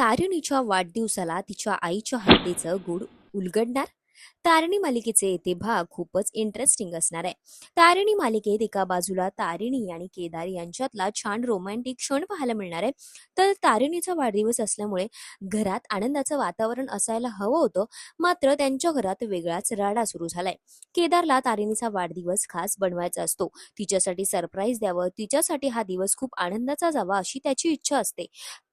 तारिणीच्या वाढदिवसाला तिच्या आईच्या हत्येचं गूढ उलगडणार. तारिणी मालिकेचे येथे भाग खूपच इंटरेस्टिंग असणार आहे. तारिणी मालिकेत एका बाजूला तारिणी आणि केदार यांच्यातला छान रोमॅन्टिक क्षण पाहायला मिळणार आहे, तर तारिणीचा वाढदिवस असल्यामुळे घरात आनंदाचं वातावरण असायला हवं होतं. मात्र त्यांच्या घरात वेगळाच राडा सुरू झालाय. केदारला तारिणीचा वाढदिवस खास बनवायचा असतो, तिच्यासाठी सरप्राईज द्यावं, तिच्यासाठी हा दिवस खूप आनंदाचा जावा अशी त्याची इच्छा असते.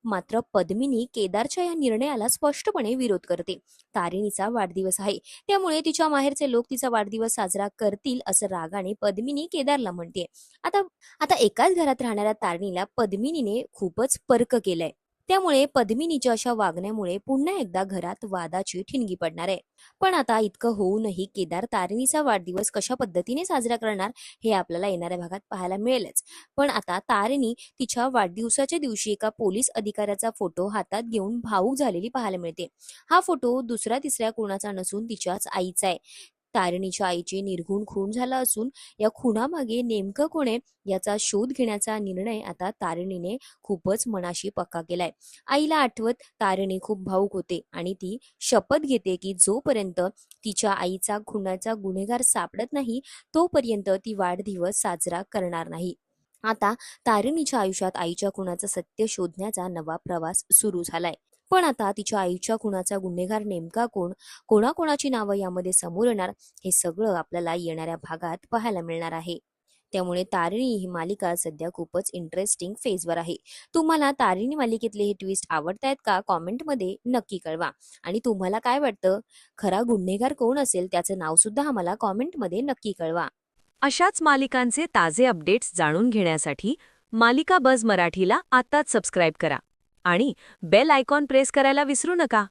मात्र पद्मिनी केदारच्या या निर्णयाला स्पष्टपणे विरोध करते. तारिणीचा वाढदिवस आहे, त्यामुळे तिच्या माहेरचे लोक तिचा वाढदिवस साजरा करतील असं रागाने पद्मिनी केदारला म्हणते. आता आता एकाच घरात राहणाऱ्या तारिणीला पद्मिनीने खूपच पर्क केलंय. त्यामुळे पद्मिनीच्या अशा वागण्यामुळे पुन्हा एकदा घरात वादाची ठिणगी पडणार आहे. पण आता इतकं होऊनही केदार तारिणीचा वाढदिवस कशा पद्धतीने साजरा करणार हे आपल्याला येणाऱ्या भागात पाहायला मिळेलच. पण आता तारिणी तिच्या वाढदिवसाच्या दिवशी एका पोलीस अधिकाऱ्याचा फोटो हातात घेऊन भावूक झालेली पाहायला मिळते. हा फोटो दुसऱ्या तिसऱ्या कोणाचा नसून तिच्याच आईचा आहे. तारिणीच्या आईचे निर्घृण खून झाला असून या खुनामागे नेमकं कोण आहे याचा शोध घेण्याचा निर्णय आता तारिणीने खूपच मनाशी पक्का केलाय. आईला आठवत तारिणी खूप भावूक होते आणि ती शपथ घेते की जोपर्यंत तिच्या आईचा खुनाचा गुन्हेगार सापडत नाही तोपर्यंत ती वाढदिवस साजरा करणार नाही. आता तारिणीच्या आयुष्यात आईच्या खुनाचं सत्य शोधण्याचा नवा प्रवास सुरू झालाय. पण आता तिच्या आईच्या खुनाचा गुन्हेगार नेमका कोण, कोणाकोणाची नावं यामध्ये समोर येणार, हे सगळं आपल्याला येणाऱ्या भागात पाहायला मिळणार आहे. त्यामुळे तारिणी ही मालिका सध्या खूपच इंटरेस्टिंग फेजवर आहे. तुम्हाला तारिणी मालिकेतले हे ट्विस्ट आवडतायत का? कॉमेंटमध्ये नक्की कळवा. आणि तुम्हाला काय वाटतं, खरा गुन्हेगार कोण असेल त्याचं नाव सुद्धा आम्हाला कॉमेंटमध्ये नक्की कळवा. अशाच मालिकांचे ताजे अपडेट्स जाणून घेण्यासाठी मालिका बझ मराठीला आत्ताच सबस्क्राईब करा आणि बेल आयकॉन प्रेस करायला विसरू नका.